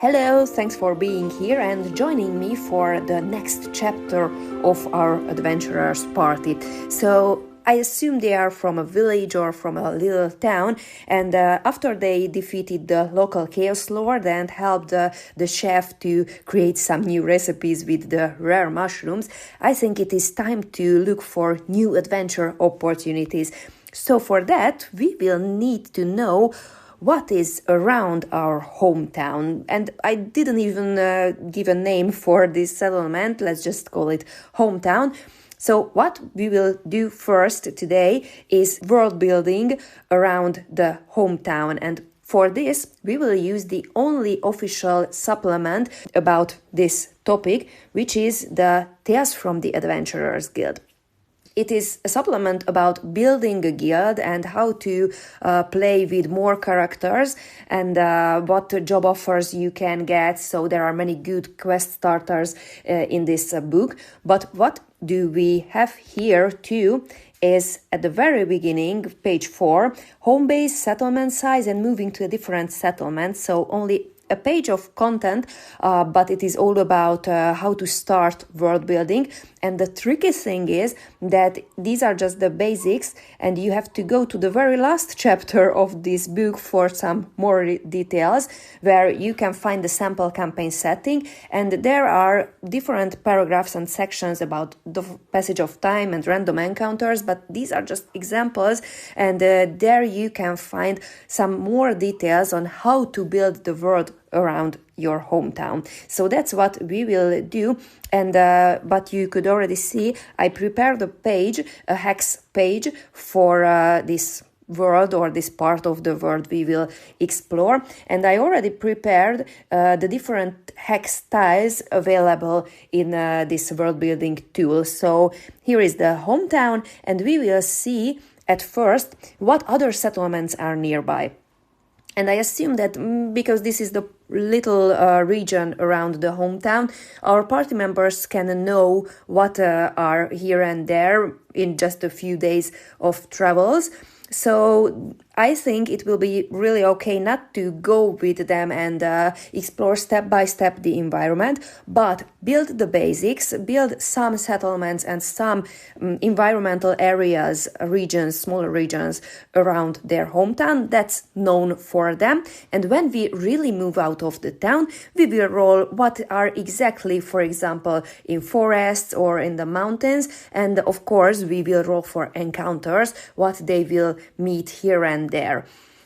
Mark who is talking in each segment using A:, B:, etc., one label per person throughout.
A: Hello, thanks for being here and joining me for the next chapter of our adventurers party. So I assume they are from a village or from a little town, and after they defeated the local chaos lord and helped the chef to create some new recipes with the rare mushrooms, I think it is time to look for new adventure opportunities. So for that, we will need to know what is around our hometown. And I didn't even give a name for this settlement. Let's just call it hometown. So what we will do first today is world building around the hometown. And for this, we will use the only official supplement about this topic, which is the Tales from the Adventurers Guild. It is a supplement about building a guild and how to play with more characters and what job offers you can get. So there are many good quest starters in this book. But what do we have here too is at the very beginning, page 4, home base, settlement size and moving to a different settlement. So only a page of content, but it is all about how to start world building. And the tricky thing is that these are just the basics, and you have to go to the very last chapter of this book for some more details, where you can find the sample campaign setting, and there are different paragraphs and sections about the passage of time and random encounters, but these are just examples, and there you can find some more details on how to build the world around your hometown. So that's what we will do. And but you could already see I prepared a hex page for this world or this part of the world we will explore, and I already prepared the different hex tiles available in this world building tool. So here is the hometown, and we will see at first what other settlements are nearby. And I assume that because this is the little region around the hometown, our party members can know what are here and there in just a few days of travels. So I think it will be really okay not to go with them and explore step by step the environment, but build the basics, build some settlements and some environmental areas, regions, smaller regions around their hometown that's known for them. And when we really move out of the town, we will roll what are exactly, for example, in forests or in the mountains. And of course, we will roll for encounters, what they will meet here and there.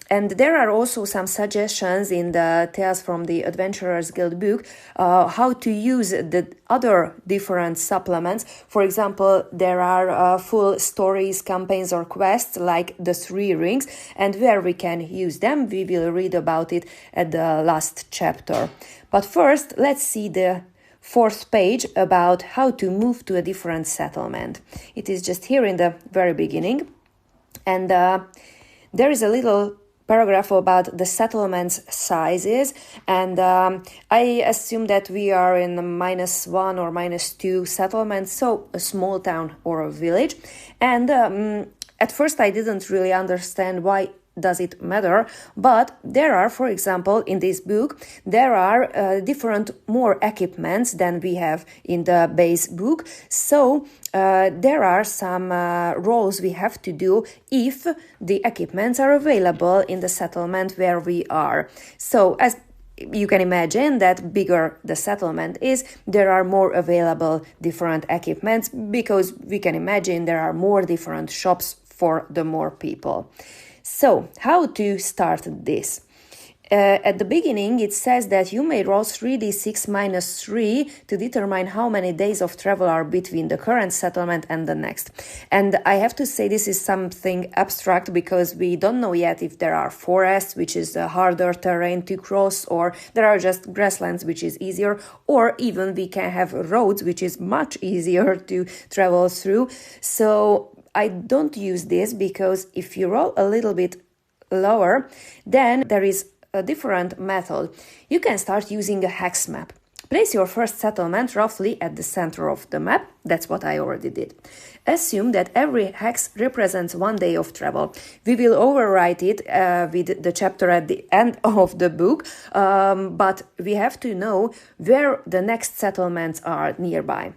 A: And there are also some suggestions in the Tales from the Adventurers Guild book how to use the other different supplements. For example, there are full stories, campaigns or quests like the 3 rings, and where we can use them, we will read about it at the last chapter. But first, let's see the 4th page about how to move to a different settlement. It is just here in the very beginning. And there is a little paragraph about the settlements sizes, and I assume that we are in the -1 or -2 settlements, so a small town or a village. And at first I didn't really understand why does it matter, but there are, for example, in this book, there are different more equipments than we have in the base book. So there are some roles we have to do if the equipments are available in the settlement where we are. So as you can imagine that bigger the settlement is, there are more available different equipments, because we can imagine there are more different shops for the more people. So, how to start this? At the beginning, it says that you may roll 3d6 minus 3 to determine how many days of travel are between the current settlement and the next. And I have to say this is something abstract, because we don't know yet if there are forests, which is a harder terrain to cross, or there are just grasslands, which is easier, or even we can have roads, which is much easier to travel through. So I don't use this, because if you roll a little bit lower, then there is a different method. You can start using a hex map. Place your first settlement roughly at the center of the map. That's what I already did. Assume that every hex represents 1 day of travel. We will overwrite it with the chapter at the end of the book, but we have to know where the next settlements are nearby.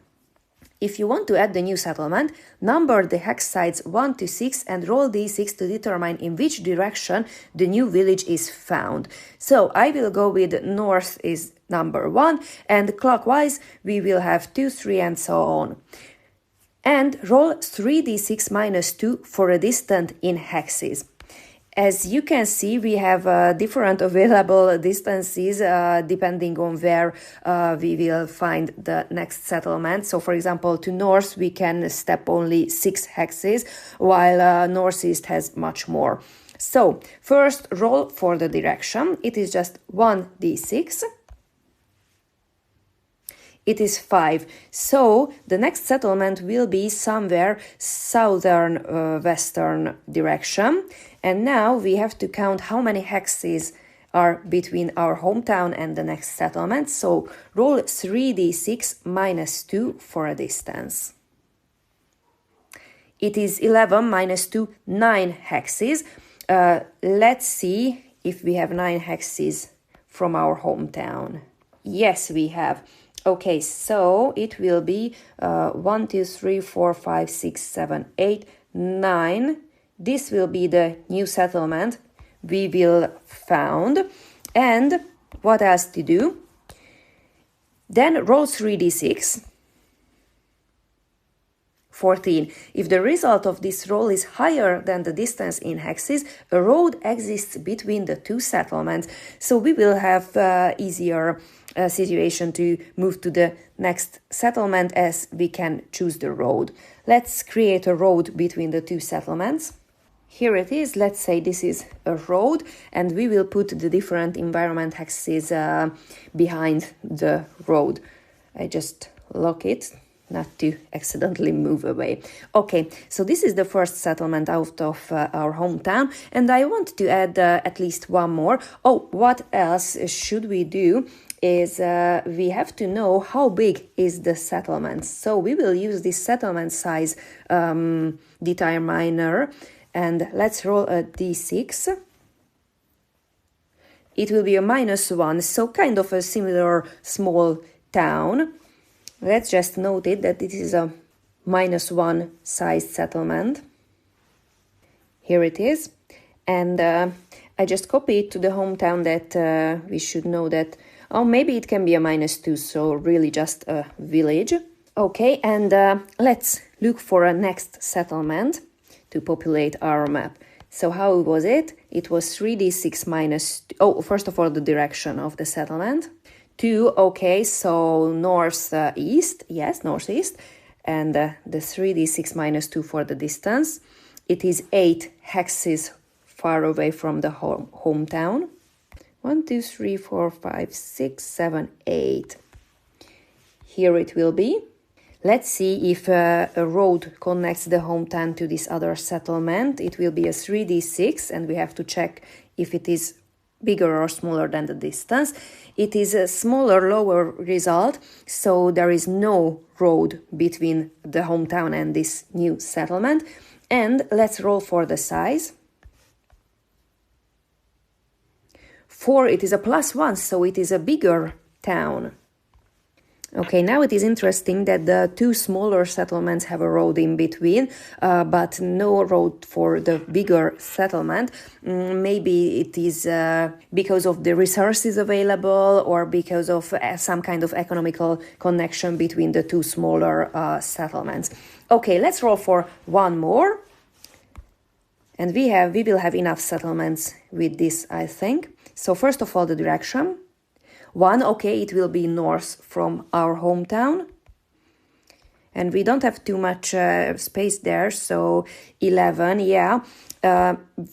A: If you want to add the new settlement, number the hex sites 1 to 6 and roll d6 to determine in which direction the new village is found. So I will go with north is number 1, and clockwise we will have 2, 3 and so on. And roll 3d6 minus 2 for a distance in hexes. As you can see, we have different available distances depending on where we will find the next settlement. So, for example, to north we can step only 6 hexes, while northeast has much more. So, first roll for the direction. It is just 1d6. It is 5. So the next settlement will be somewhere southern western direction. And now we have to count how many hexes are between our hometown and the next settlement. So roll 3d6 minus 2 for a distance. It is 11 minus 2, 9 hexes. Let's see if we have 9 hexes from our hometown. Yes, we have. Okay, so it will be 1, 2, 3, 4, 5, 6, 7, 8, 9. This will be the new settlement we will found. And what else to do? Then roll 3d6. 14. If the result of this roll is higher than the distance in hexes, a road exists between the two settlements. So we will have easier situation to move to the next settlement as we can choose the road. Let's create a road between the two settlements. Here it is. Let's say this is a road, and we will put the different environment hexes behind the road. I just lock it not to accidentally move away. Okay, so this is the first settlement out of our hometown, and I want to add at least one more. Oh, what else should we do is we have to know how big is the settlement. So we will use this settlement size determiner, and let's roll a d6. It will be a -1, so kind of a similar small town. Let's just note it that it is a -1 size settlement. Here it is. And I just copy it to the hometown that we should know that, oh, maybe it can be a -2, so really just a village. Okay, and let's look for a next settlement to populate our map. So how was it? It was 3d6 minus, first of all, the direction of the settlement. 2, okay, so northeast, yes, northeast, and the 3d6 minus 2 for the distance. It is 8 hexes far away from the hometown. 1, 2, 3, 4, 5, 6, 7, 8. Here it will be. Let's see if a road connects the hometown to this other settlement. It will be a 3d6, and we have to check if it is bigger or smaller than the distance. It is a smaller, lower result, so there is no road between the hometown and this new settlement. And let's roll for the size. 4, it is a +1, so it is a bigger town. Okay, now it is interesting that the two smaller settlements have a road in between, but no road for the bigger settlement. Maybe it is because of the resources available, or because of some kind of economical connection between the two smaller settlements. Okay, let's roll for one more. And we will have enough settlements with this, I think. So first of all, the direction. 1, okay, it will be north from our hometown. And we don't have too much space there, so 11, yeah.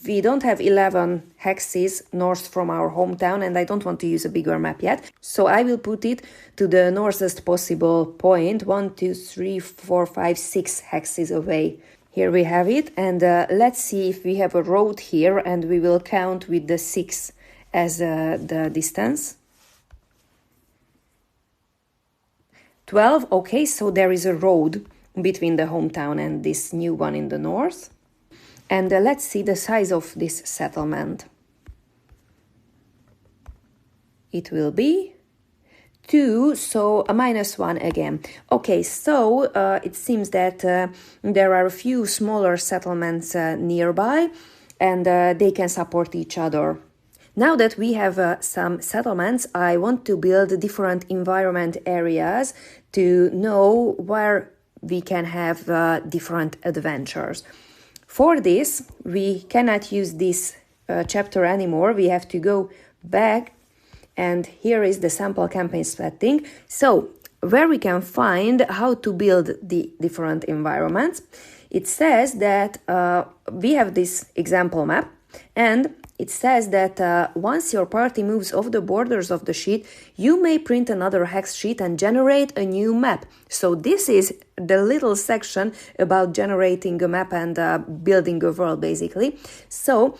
A: We don't have 11 hexes north from our hometown, and I don't want to use a bigger map yet. So I will put it to the northest possible point, 1, 2, 3, 4, 5, 6 hexes away. Here we have it, and let's see if we have a road here, and we will count with the 6 as the distance. 12, okay, so there is a road between the hometown and this new one in the north. And let's see the size of this settlement. It will be 2, so a -1 again. Okay, so it seems that there are a few smaller settlements nearby, and they can support each other. Now that we have some settlements, I want to build different environment areas to know where we can have different adventures. For this, we cannot use this chapter anymore. We have to go back, and here is the sample campaign setting. So, where we can find how to build the different environments, it says that we have this example map, and it says that once your party moves off the borders of the sheet, you may print another hex sheet and generate a new map. So this is the little section about generating a map and building a world, basically. So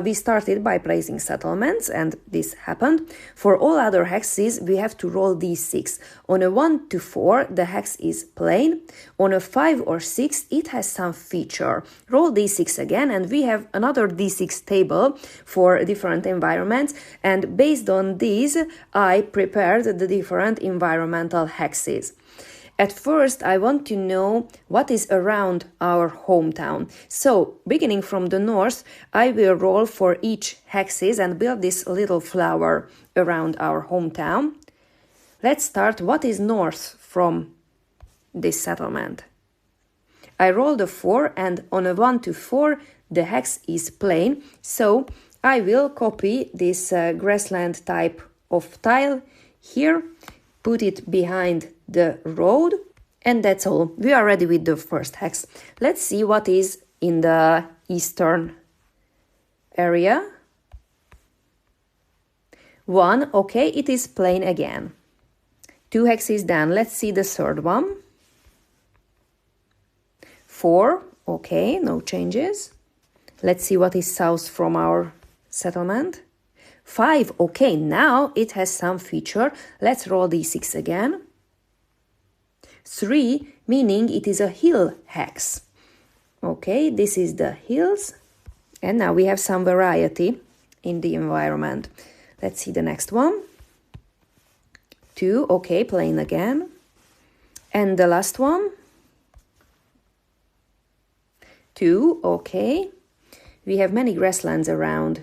A: we started by placing settlements, and this happened. For all other hexes, we have to roll d6. On a 1 to 4, the hex is plain. On a 5 or 6, it has some feature. Roll d6 again, and we have another d6 table for different environments, and based on these, I prepared the different environmental hexes. At first, I want to know what is around our hometown. So, beginning from the north, I will roll for each hexes and build this little flower around our hometown. Let's start. What is north from this settlement? I rolled a 4, and on a 1 to 4, the hex is plain. So, I will copy this grassland type of tile here, put it behind the road, and that's all. We are ready with the first hex. Let's see what is in the eastern area. 1, okay, it is plain again. 2 hexes done. Let's see the third one. 4, okay, no changes. Let's see what is south from our settlement. 5, okay, now it has some feature. Let's roll d6 again. 3, meaning it is a hill hex. Okay, this is the hills. And now we have some variety in the environment. Let's see the next one. 2, okay, plain again. And the last one. 2, okay. We have many grasslands around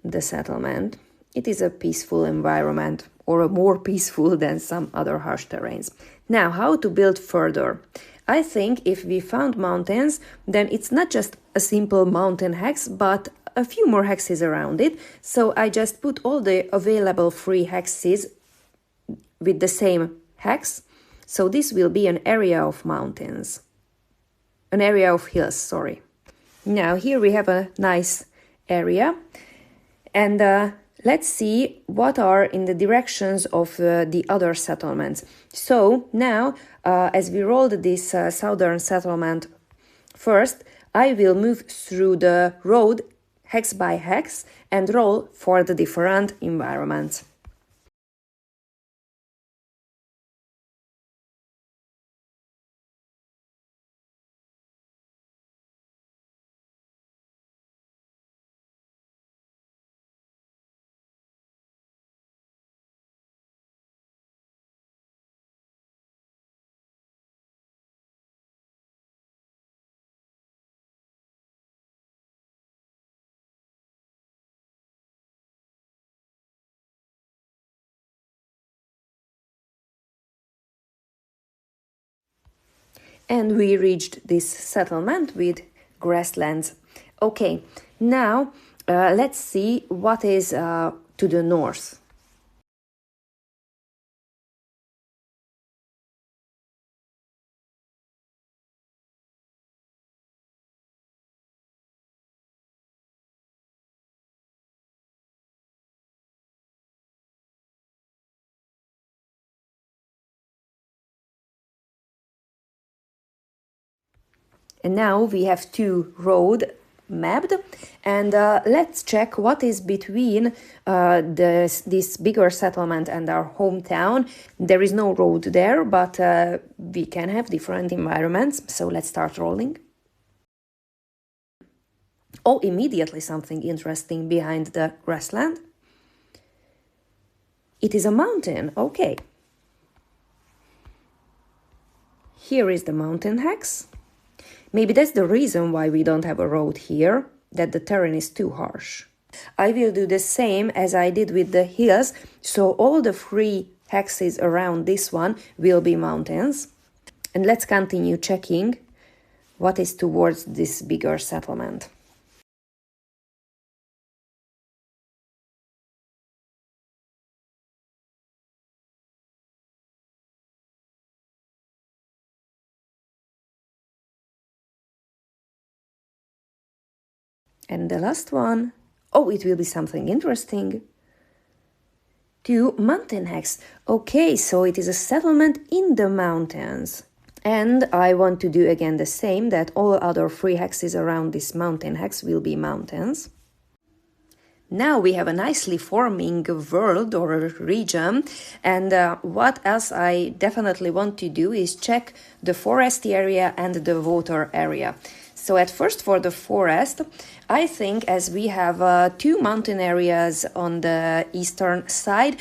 A: the settlement. It is a peaceful environment, or more peaceful than some other harsh terrains. Now, how to build further? I think if we found mountains, then it's not just a simple mountain hex, but a few more hexes around it. So I just put all the available free hexes with the same hex. So this will be an area of mountains. An area of hills, sorry. Now here we have a nice area. And let's see what are in the directions of the other settlements. So now, as we rolled this southern settlement first, I will move through the road hex by hex and roll for the different environments. And we reached this settlement with grasslands. Okay, now let's see what is to the north. And now we have 2 roads mapped, and let's check what is between this bigger settlement and our hometown. There is no road there, but we can have different environments, so let's start rolling. Oh, immediately something interesting behind the grassland. It is a mountain, okay. Here is the mountain hex. Maybe that's the reason why we don't have a road here, that the terrain is too harsh. I will do the same as I did with the hills, so all the 3 hexes around this one will be mountains. And let's continue checking what is towards this bigger settlement. And the last one, oh, it will be something interesting. 2 mountain hex. Okay, so it is a settlement in the mountains. And I want to do again the same, that all other 3 hexes around this mountain hex will be mountains. Now we have a nicely forming world or a region, and what else I definitely want to do is check the forest area and the water area. So at first for the forest, I think as we have 2 mountain areas on the eastern side,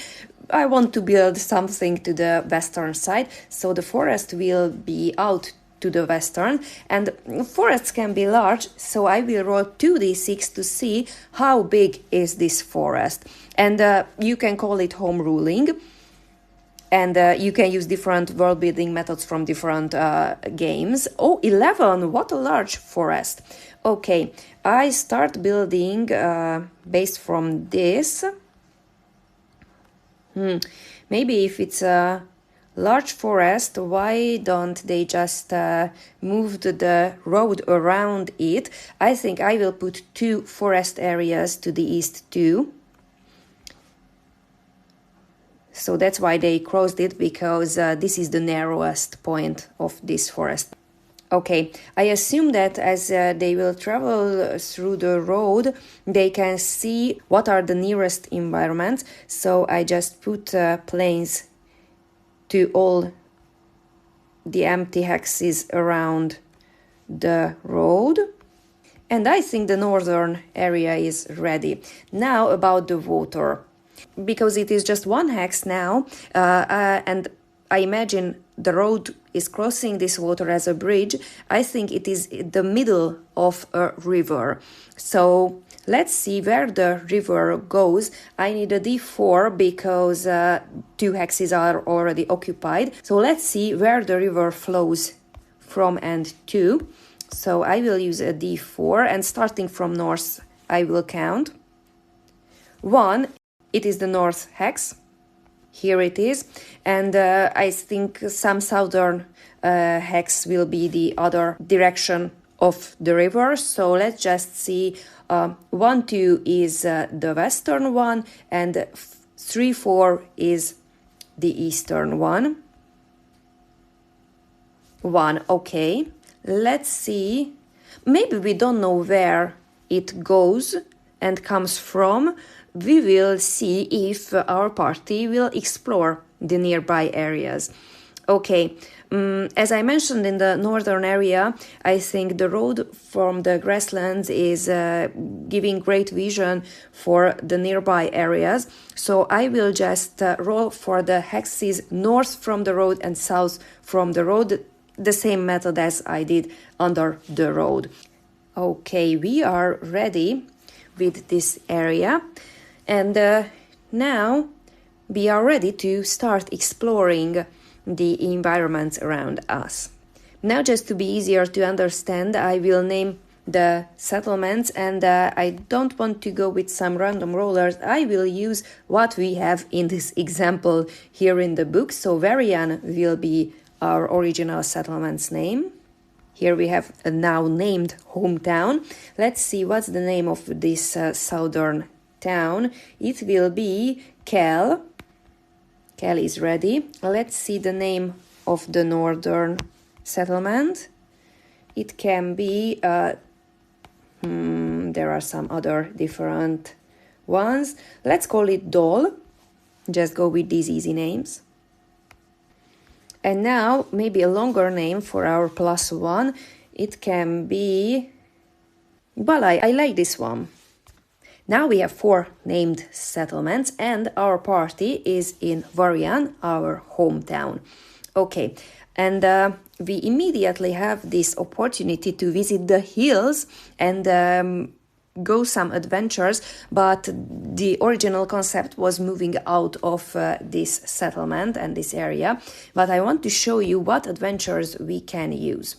A: I want to build something to the western side, so the forest will be out to the western, and forests can be large, so I will roll 2d6 to see how big is this forest. And you can call it home ruling, and you can use different world building methods from different games. Oh, 11, what a large forest. Okay, I start building based from this. Maybe if it's a large forest, why don't they just move the road around it? I think I will put 2 forest areas to the east too. So that's why they crossed it, because this is the narrowest point of this forest. Okay, I assume that as they will travel through the road, they can see what are the nearest environments. So I just put planes to all the empty hexes around the road. And I think the northern area is ready. Now about the water. Because it is just 1 hex now, and I imagine the road is crossing this water as a bridge, I think it is the middle of a river. So let's see where the river goes. I need a d4 because 2 hexes are already occupied. So let's see where the river flows from and to. So I will use a d4, and starting from north, I will count. 1, it is the north hex. Here it is. And I think some southern hex will be the other direction of the river. So let's just see. 1, 2 is the western one, and 3, 4 is the eastern one. 1, okay. Let's see. Maybe we don't know where it goes and comes from. We will see if our party will explore the nearby areas. Okay, as I mentioned in the northern area, I think the road from the grasslands is giving great vision for the nearby areas. So I will just roll for the hexes north from the road and south from the road, the same method as I did under the road. Okay, we are ready with this area. And now we are ready to start exploring the environments around us. Now, just to be easier to understand, I will name the settlements, and I don't want to go with some random rollers. I will use what we have in this example here in the book. So Varian will be our original settlement's name. Here we have a now named hometown. Let's see what's the name of this southern town. It will be Kel. Kel is ready. Let's see the name of the northern settlement. It can be There are some other different ones. Let's call it Doll. Just go with these easy names. And now maybe a longer name for our +1. It can be Balai. I like this one. Now we have 4 named settlements and our party is in Varian, our hometown. Okay, and we immediately have this opportunity to visit the hills and go some adventures, but the original concept was moving out of this settlement and this area. But I want to show you what adventures we can use.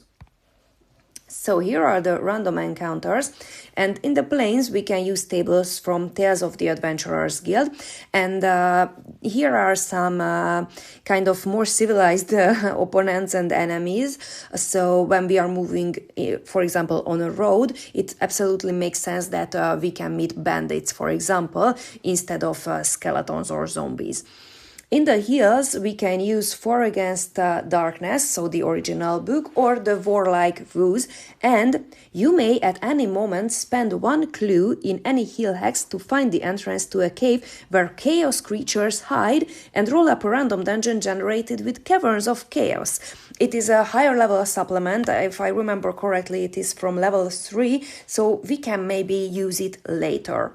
A: So here are the random encounters, and in the plains we can use tables from Tales of the Adventurers Guild, and here are some kind of more civilized opponents and enemies. So when we are moving, for example, on a road, it absolutely makes sense that we can meet bandits, for example, instead of skeletons or zombies. In the hills, we can use 4 Against Darkness, so the original book, or the Warlike Ruse, and you may at any moment spend 1 clue in any hill hex to find the entrance to a cave where chaos creatures hide and roll up a random dungeon generated with caverns of chaos. It is a higher level supplement. If I remember correctly, it is from level 3, so we can maybe use it later.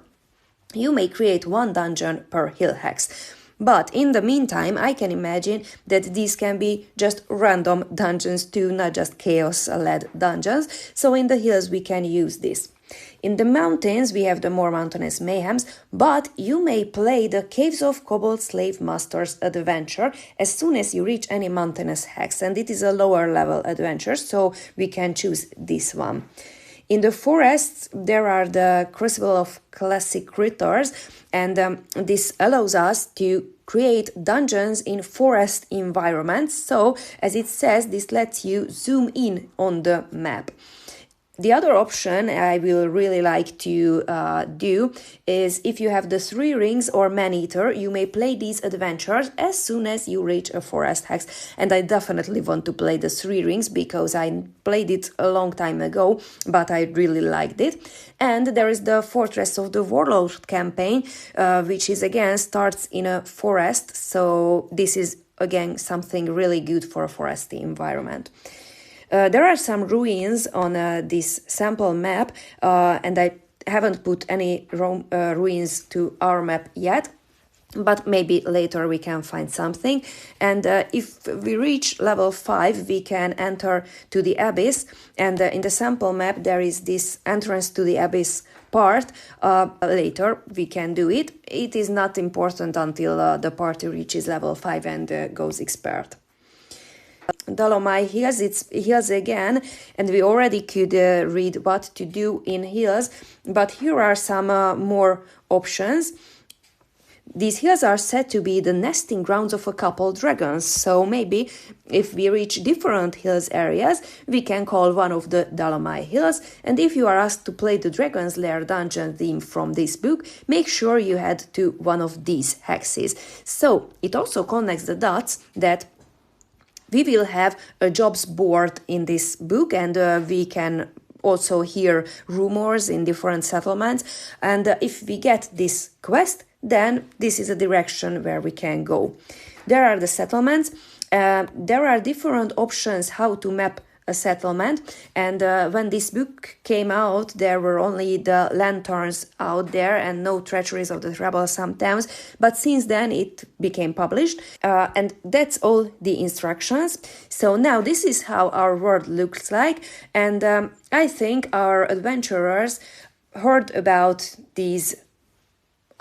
A: You may create 1 dungeon per hill hex. But in the meantime, I can imagine that these can be just random dungeons too, not just chaos-led dungeons. So in the hills, we can use this. In the mountains, we have the more mountainous mayhems, but you may play the Caves of Kobold Slave Masters adventure as soon as you reach any mountainous hex, and it is a lower level adventure, so we can choose this one. In the forests, there are the Crucible of Classic Critters, and this allows us to create dungeons in forest environments. So, as it says, this lets you zoom in on the map. The other option I will really like to do is if you have the 3 rings or man-eater, you may play these adventures as soon as you reach a forest hex. And I definitely want to play the 3 rings because I played it a long time ago, but I really liked it. And there is the Fortress of the Warlord campaign, which is again starts in a forest. So this is again something really good for a foresty environment. There are some ruins on this sample map, and I haven't put any ruins to our map yet, but maybe later we can find something. And if we reach level 5, we can enter to the Abyss, and in the sample map there is this entrance to the Abyss part. Later we can do it. It is not important until the party reaches level 5 and goes expert. Dolomite Hills, it's hills again, and we already could read what to do in hills, but here are some more options. These hills are said to be the nesting grounds of a couple dragons, so maybe if we reach different hills areas, we can call one of the Dolomite Hills, and if you are asked to play the Dragon's Lair dungeon theme from this book, make sure you head to one of these hexes. So it also connects the dots that we will have a jobs board in this book, and we can also hear rumors in different settlements. And if we get this quest, then this is a direction where we can go. There are the settlements. There are different options how to map a settlement, and when this book came out, there were only the lanterns out there and no treacheries of the troublesome towns, but since then it became published, and that's all the instructions. So now this is how our world looks like, and I think our adventurers heard about these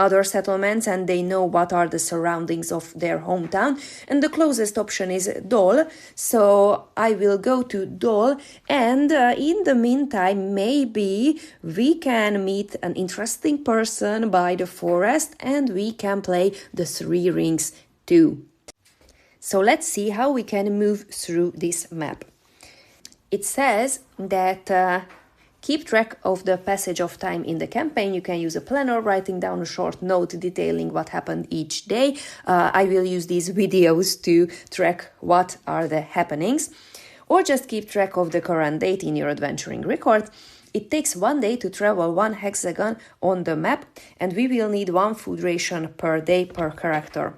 A: other settlements and they know what are the surroundings of their hometown, and the closest option is Dol, so I will go to Dol, and in the meantime maybe we can meet an interesting person by the forest and we can play the 3 rings too. So let's see how we can move through this map. It says that keep track of the passage of time in the campaign. You can use a planner, writing down a short note detailing what happened each day. I will use these videos to track what are the happenings, or just keep track of the current date in your adventuring record. It takes 1 day to travel 1 hexagon on the map, and we will need 1 food ration per day per character.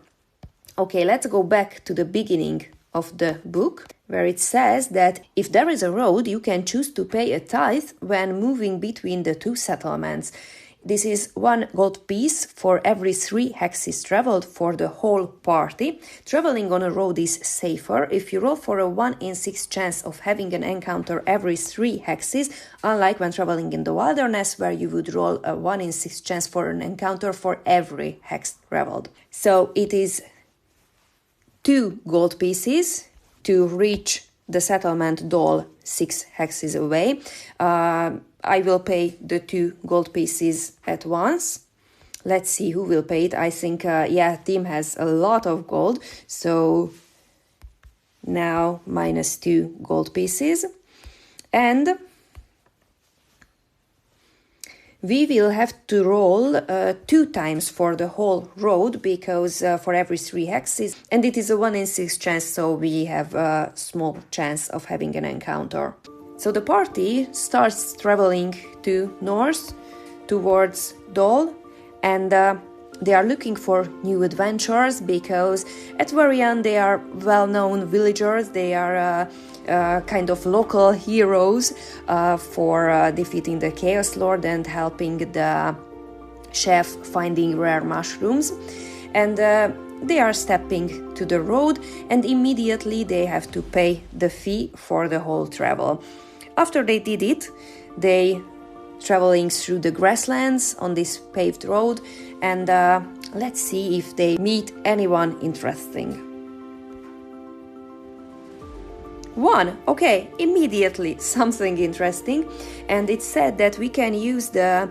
A: Okay, let's go back to the beginning of the book, where it says that if there is a road, you can choose to pay a tithe when moving between the 2 settlements. This is 1 gold piece for every 3 hexes traveled for the whole party. Traveling on a road is safer if you roll for a 1 in 6 chance of having an encounter every 3 hexes, unlike when traveling in the wilderness, where you would roll a 1 in 6 chance for an encounter for every hex traveled. So it is 2 gold pieces to reach the settlement Dol 6 hexes away. I will pay the 2 gold pieces at once. Let's see who will pay it. I think, team has a lot of gold. So now minus 2 gold pieces. And we will have to roll 2 times for the whole road, because for every 3 hexes, and it is a 1 in 6 chance, so we have a small chance of having an encounter. So the party starts traveling to north towards Dol, and they are looking for new adventures, because at Varian they are well-known villagers. They are kind of local heroes for defeating the Chaos Lord and helping the chef finding rare mushrooms. And they are stepping to the road, and immediately they have to pay the fee for the whole travel. After they did it, they traveling through the grasslands on this paved road, and let's see if they meet anyone interesting. 1, okay, immediately something interesting, and it said that we can use the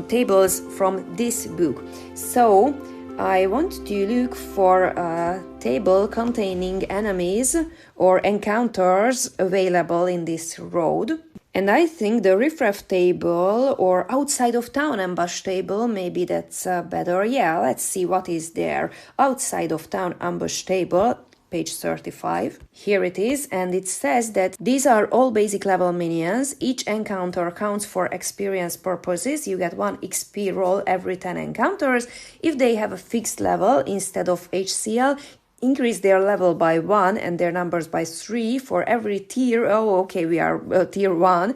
A: tables from this book. So I want to look for a table containing enemies or encounters available in this road. And I think the riffraff table or outside of town ambush table, maybe that's better. Yeah, let's see what is there. Outside of town ambush table, page 35. Here it is, and it says that these are all basic level minions. Each encounter counts for experience purposes. You get 1 XP roll every 10 encounters. If they have a fixed level instead of HCL, increase their level by 1 and their numbers by 3 for every tier. Oh, okay, we are tier 1.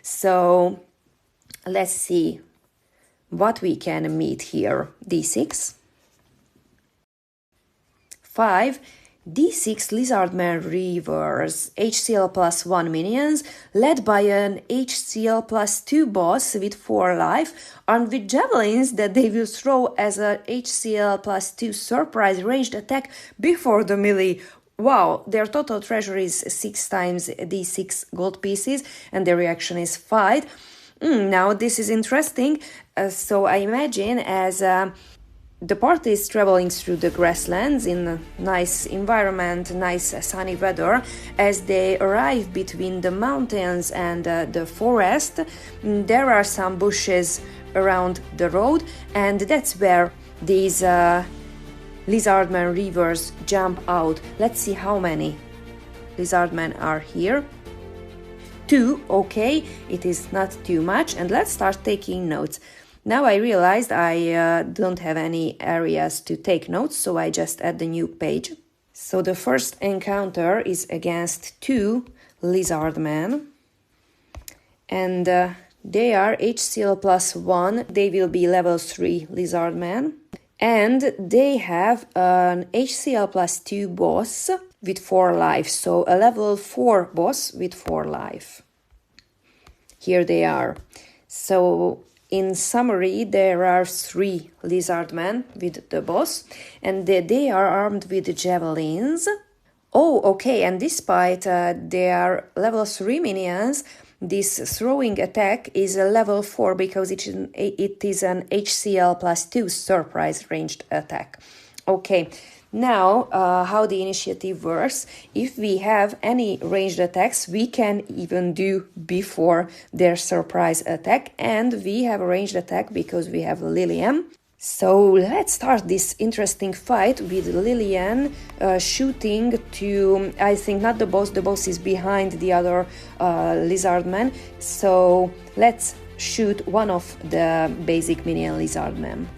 A: So let's see what we can meet here. D6. 5. D6 Lizardman Reavers, HCL plus 1 minions, led by an HCL plus 2 boss with 4 life, armed with javelins that they will throw as a HCL plus 2 surprise ranged attack before the melee. Wow, their total treasure is 6 times D6 gold pieces, and their reaction is fight. Now this is interesting. So I imagine as the party is traveling through the grasslands in a nice environment, nice sunny weather. As they arrive between the mountains and the forest, there are some bushes around the road, and that's where these lizardmen reavers jump out. Let's see how many lizardmen are here. 2, okay, it is not too much, and let's start taking notes. Now I realized I don't have any areas to take notes, so I just add the new page. So the first encounter is against 2 lizardmen, and they are HCL plus 1. They will be level 3 lizardmen, and they have an HCL plus 2 boss with 4 life, so a level 4 boss with 4 life. Here they are. So in summary, there are 3 lizardmen with the boss, and they are armed with javelins. Oh, okay, and despite they are level 3 minions, this throwing attack is a level 4 because it is an HCL plus 2 surprise ranged attack. Okay, now how the initiative works. If we have any ranged attacks, we can even do before their surprise attack, and we have a ranged attack because we have Lilium. So let's start this interesting fight with Lillian shooting to, I think, not the boss is behind the other lizard man. So let's shoot one of the basic minion lizard men.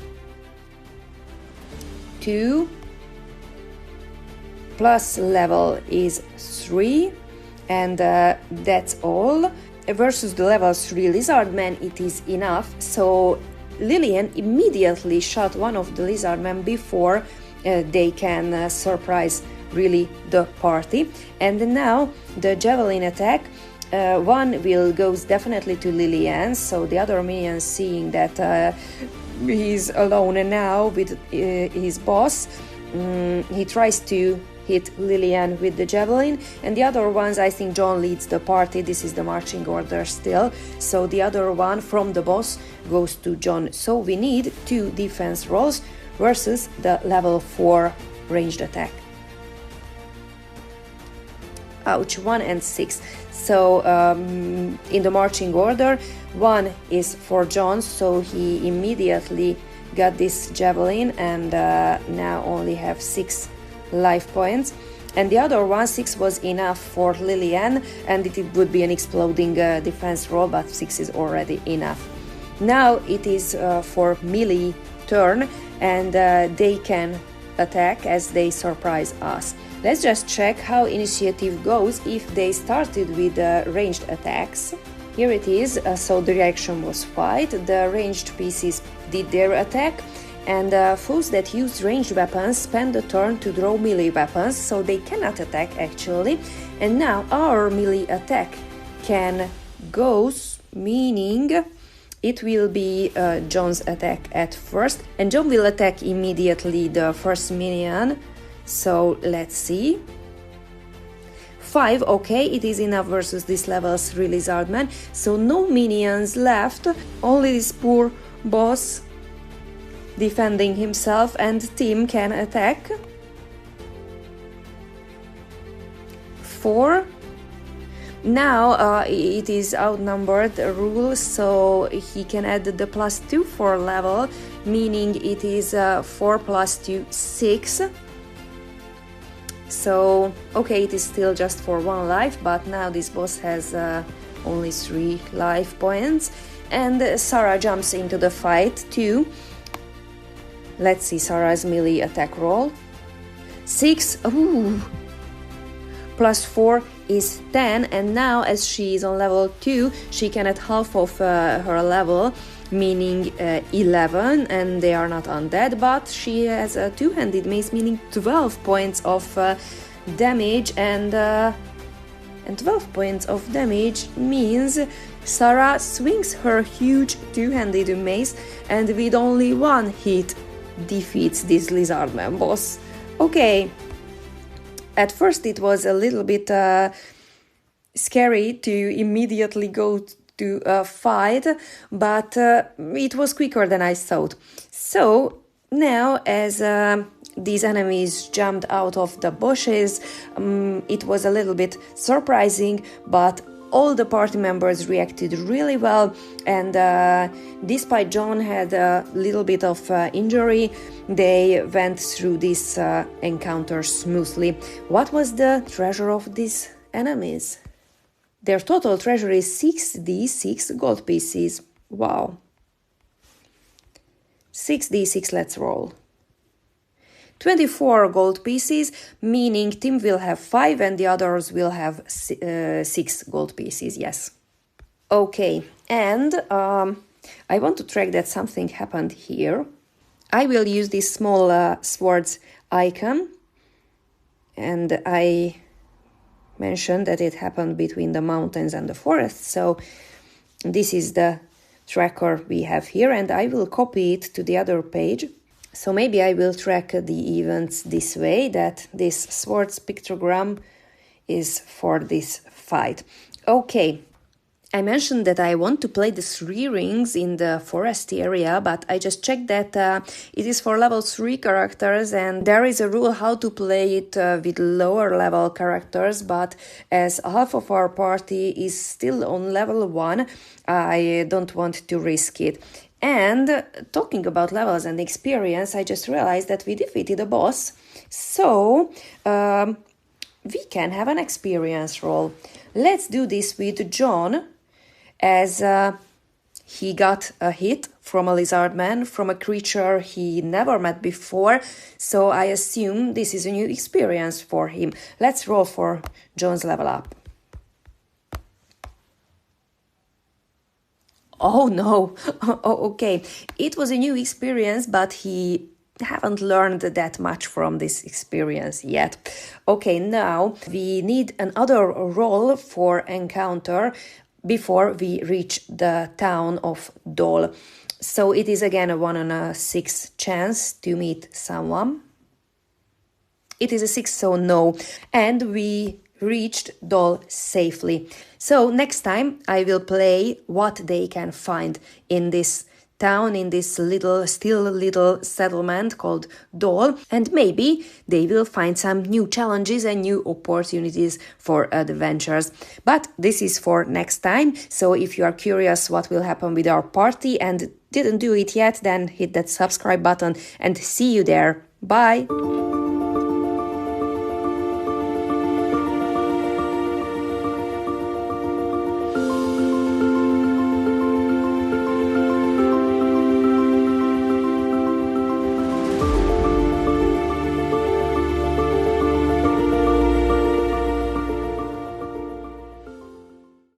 A: 2 plus level is 3, and that's all. Versus the level 3 lizard man, it is enough. So Lillian immediately shot one of the lizard men before they can surprise really the party. And now the javelin attack, one will goes definitely to Lillian, so the other minion, seeing that he's alone now with his boss, he tries to hit Lillian with the javelin, and the other ones, I think John leads the party. This is the marching order still, so the other one from the boss goes to John. So we need 2 defense rolls versus the level 4 ranged attack. Ouch, 1 and 6. So in the marching order, 1 is for John, so he immediately got this javelin and now only have 6 life points, and the other one, 6, was enough for Lillian, and it would be an exploding defense roll, but 6 is already enough. Now it is for melee turn, and they can attack as they surprise us. Let's just check how initiative goes if they started with ranged attacks. Here it is, so the reaction was fight, the ranged pieces did their attack, and foes that use ranged weapons spend a turn to draw melee weapons, so they cannot attack actually. And now our melee attack can go, meaning it will be John's attack at first, and John will attack immediately the first minion. So let's see. 5, okay, it is enough versus this level 3 lizard man, so no minions left, only this poor boss defending himself, and Tim can attack. 4. Now it is outnumbered rule, so he can add the +2 for level, meaning it is 4 + 2, 6. So okay, it is still just for 1 life, but now this boss has only 3 life points, and Sarah jumps into the fight too. Let's see Sarah's melee attack roll. 6, ooh, +4 is 10, and now as she is on level 2, she can add half of her level, meaning 11, and they are not undead, but she has a 2-handed mace, meaning 12 points of damage, and 12 points of damage means Sarah swings her huge 2-handed mace, and with only 1 hit defeats this lizardman boss. Okay, at first it was a little bit scary to immediately go to a fight, but it was quicker than I thought. So now as these enemies jumped out of the bushes, it was a little bit surprising, but all the party members reacted really well, and despite John had a little bit of injury, they went through this encounter smoothly. What was the treasure of these enemies? Their total treasure is 6d6 gold pieces. Wow. 6d6, let's roll. 24 gold pieces, meaning Tim will have 5 and the others will have 6 gold pieces, yes. Okay, and I want to track that something happened here. I will use this small swords icon, and I mentioned that it happened between the mountains and the forest, so this is the tracker we have here, and I will copy it to the other page. So maybe I will track the events this way, that this swords pictogram is for this fight. Okay, I mentioned that I want to play the 3 rings in the forest area, but I just checked that it is for level 3 characters, and there is a rule how to play it with lower level characters, but as half of our party is still on level 1, I don't want to risk it. And talking about levels and experience, I just realized that we defeated a boss. So we can have an experience roll. Let's do this with John, as he got a hit from a lizard man, from a creature he never met before. So I assume this is a new experience for him. Let's roll for John's level up. Oh no, okay. It was a new experience, but he haven't learned that much from this experience yet. Okay, now we need another roll for encounter before we reach the town of Dol. So it is again a 1 in a 6 chance to meet someone. It is a 6, so no. And we reached Dol safely. So next time I will play what they can find in this town, in this still little settlement called Dol, and maybe they will find some new challenges and new opportunities for adventures. But this is for next time, so if you are curious what will happen with our party and didn't do it yet, then hit that subscribe button and see you there. Bye!